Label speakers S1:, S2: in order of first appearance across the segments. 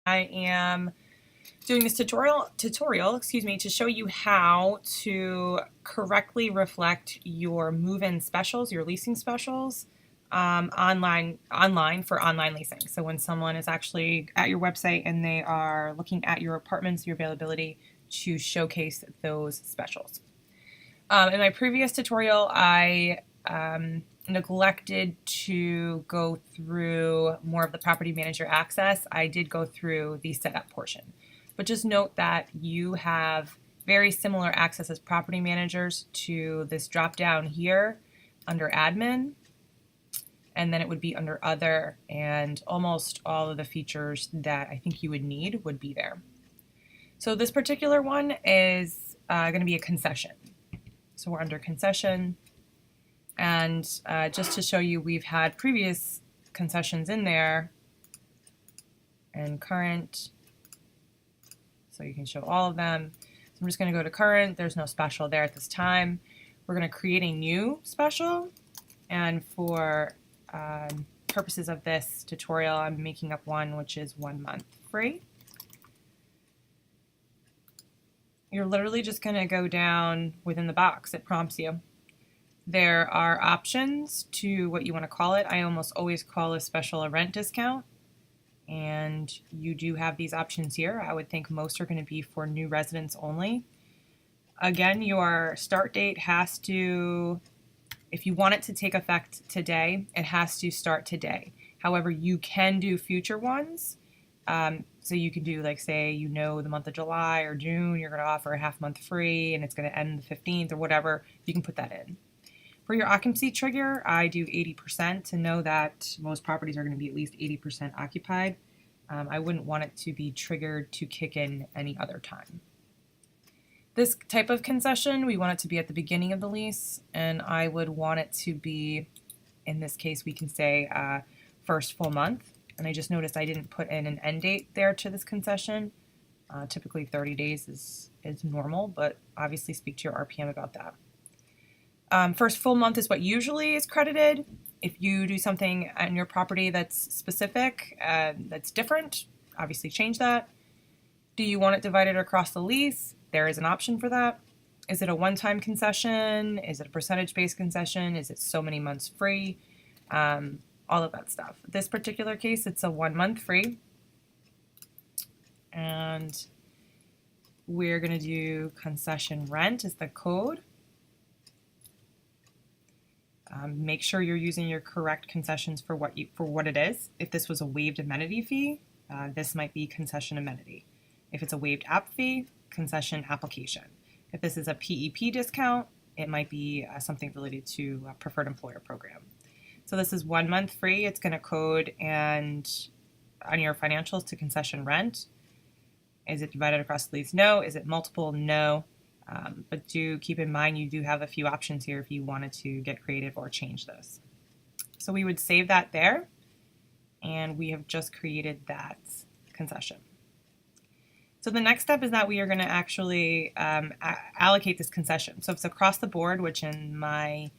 S1: I am doing this tutorial, to show you how to correctly reflect your move-in specials, your leasing specials, online for online leasing. So when someone is actually at your website and they are looking at your apartments, your availability, to showcase those specials. In my previous tutorial, I neglected to go through more of the property manager access. I did go through the setup portion. But just note that you have very similar access as property managers to this drop down here under admin, and then it would be under other, and almost all of the features that I think you would need would be there. So this particular one is going to be a concession. So we're under concession, and just to show you, we've had previous concessions in there and current, so you can show all of them. So I'm just going to go to current. There's no special there at this time. We're going to create a new special, and for purposes of this tutorial, I'm making up one which is 1 month free. You're literally just going to go down within the box. It prompts you. There are options to what you want to call it. I almost always call a special a rent discount, and you do have these options here. I would think most are going to be for new residents only. Again, your start date has to, if you want it to take effect today, it has to start today. However, you can do future ones. So you can do, like, say, the month of July or June, you're going to offer a half month free and it's going to end the 15th or whatever. You can put that in. For your occupancy trigger, I do 80% to know that most properties are going to be at least 80% occupied. I wouldn't want it to be triggered to kick in any other time. This type of concession, we want it to be at the beginning of the lease, and I would want it to be, in this case, we can say first full month. And I just noticed I didn't put in an end date there to this concession. Typically 30 days is normal, but obviously speak to your RPM about that. First full month is what usually is credited. If you do something on your property that's specific, that's different, obviously change that. Do you want it divided across the lease? There is an option for that. Is it a one-time concession? Is it a percentage-based concession? Is it so many months free? All of that stuff. This particular case, it's a 1 month free. And we're going to do concession rent is the code. Make sure you're using your correct concessions for what it is. If this was a waived amenity fee, this might be concession amenity. If it's a waived app fee, concession application. If this is a PEP discount, it might be something related to a preferred employer program. So this is 1 month free. It's going to code and on your financials to concession rent. Is it divided across the lease? No. Is it multiple? No. But do keep in mind you do have a few options here if you wanted to get creative or change this. So we would save that there, and we have just created that concession. So the next step is that we are going to actually allocate this concession. So if it's across the board, which in my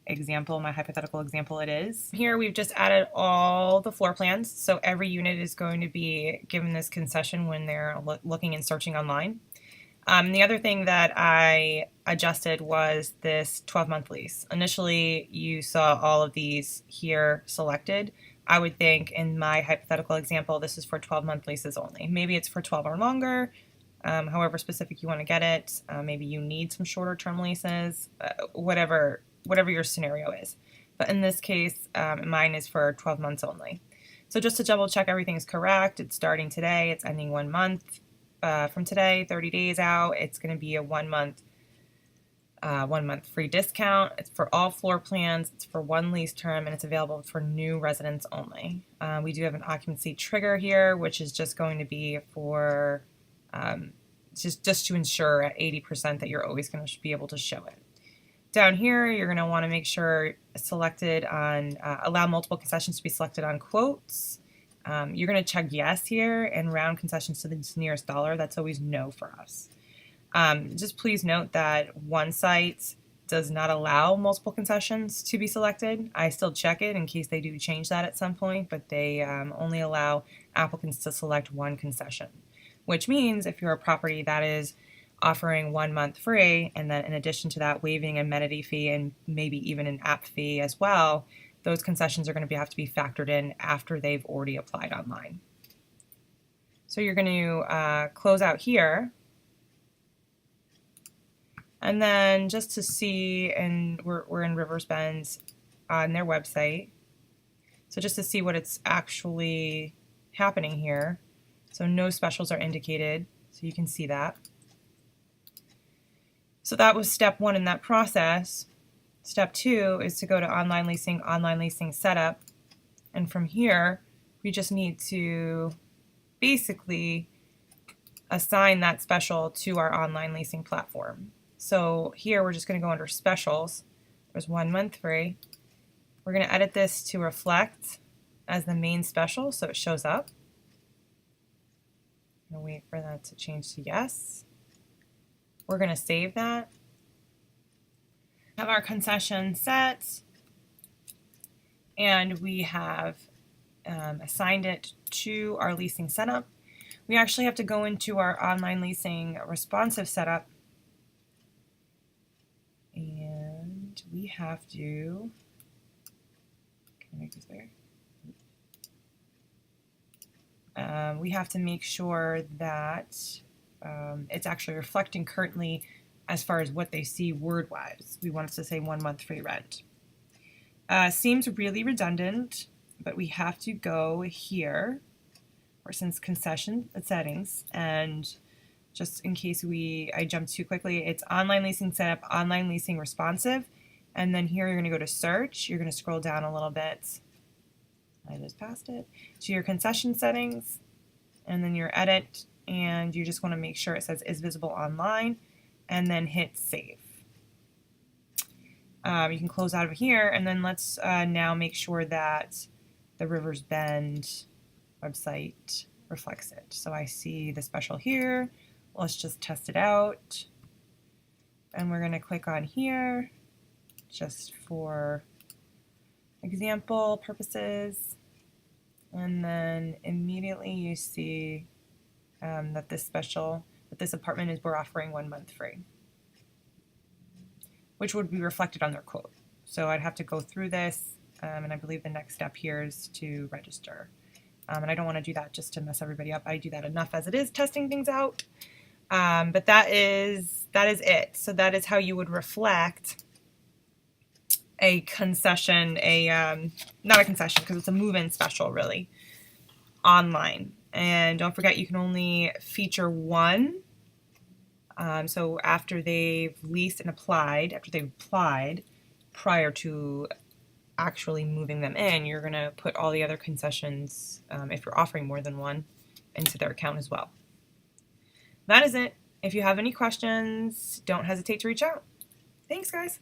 S1: example, my hypothetical example, it is. Here we've just added all the floor plans, so every unit is going to be given this concession when they're looking and searching online. The other thing that I adjusted was this 12-month lease. Initially, you saw all of these here selected. I would think in my hypothetical example, this is for 12-month leases only. Maybe it's for 12 or longer, however specific you want to get it. Maybe you need some shorter term leases, whatever your scenario is. But in this case, mine is for 12 months only. So just to double check everything's correct, it's starting today, it's ending 1 month from today, 30 days out. It's going to be a 1 month free discount. It's for all floor plans, it's for one lease term, and it's available for new residents only. We do have an occupancy trigger here, which is just going to be for just to ensure at 80% that you're always going to be able to show it. Down here, you're going to want to make sure selected on allow multiple concessions to be selected on quotes. You're going to check yes here and round concessions to the nearest dollar. That's always no for us. Just please note that one site does not allow multiple concessions to be selected. I still check it in case they do change that at some point, but they only allow applicants to select one concession, which means if you're a property that is offering 1 month free, and then in addition to that waiving amenity fee and maybe even an app fee as well, those concessions are going to have to be factored in after they've already applied online. So you're going to close out here. And then just to see, and we're in Rivers Bend's on their website. So just to see what it's actually happening here. So no specials are indicated, so you can see that. So that was step 1 in that process. Step 2 is to go to Online Leasing Setup. And from here, we just need to basically assign that special to our online leasing platform. So here we're just going to go under specials. There's 1 month free. We're going to edit this to reflect as the main special so it shows up. I'm going to wait for that to change to yes. We're going to save that. Have our concession set, and we have assigned it to our leasing setup. We actually have to go into our online leasing responsive setup, and we have to, can I make this bigger? We have to make sure that it's actually reflecting currently as far as what they see word-wise. We want it to say 1 month free rent. Seems really redundant, but we have to go here, or since concession settings, and just in case I jumped too quickly, it's online leasing setup, online leasing responsive, and then here you're going to go to search. You're going to scroll down a little bit. I just passed it. To your concession settings, and then your edit, and you just want to make sure it says is visible online, and then hit save. You can close out of here, and then let's now make sure that the Rivers Bend website reflects it. So I see the special here. Let's just test it out. And we're going to click on here just for example purposes. And then immediately you see that this apartment we're offering 1 month free, which would be reflected on their quote. So I'd have to go through this, and I believe the next step here is to register. And I don't want to do that just to mess everybody up. I do that enough as it is, testing things out. But that is it. So that is how you would reflect a concession, not a concession because it's a move-in special really, online. And don't forget you can only feature one. So after they've leased and applied, prior to actually moving them in, you're going to put all the other concessions, if you're offering more than one, into their account as well. That is it. If you have any questions, don't hesitate to reach out. Thanks, guys.